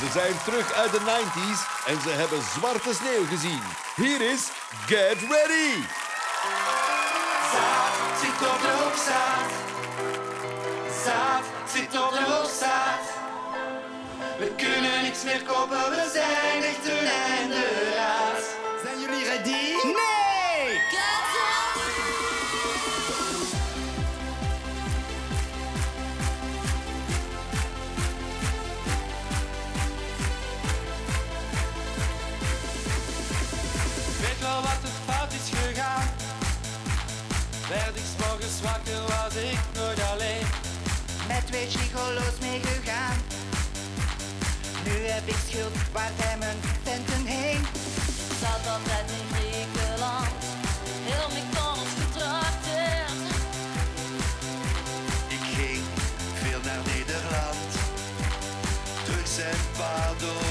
Ze zijn terug uit de 90s en ze hebben zwarte sneeuw gezien. Hier is Get Ready! Zaad zit op de hoogzaad. Zaad zit op de hoogzaad. We kunnen niks meer kopen, we zijn echt een einde raad. Zijn jullie ready? Nee! Weet wel wat er fout is gegaan. Werd ik 's morgens wakker, was ik nooit alleen. Met 2 gigolo's meegegaan. Nu heb ik schuld, waar zijn mijn centen heen? Zat altijd in Griekenland, heel McDonald's getrakteerd. Ik ging veel naar Nederland. Drugs en paarden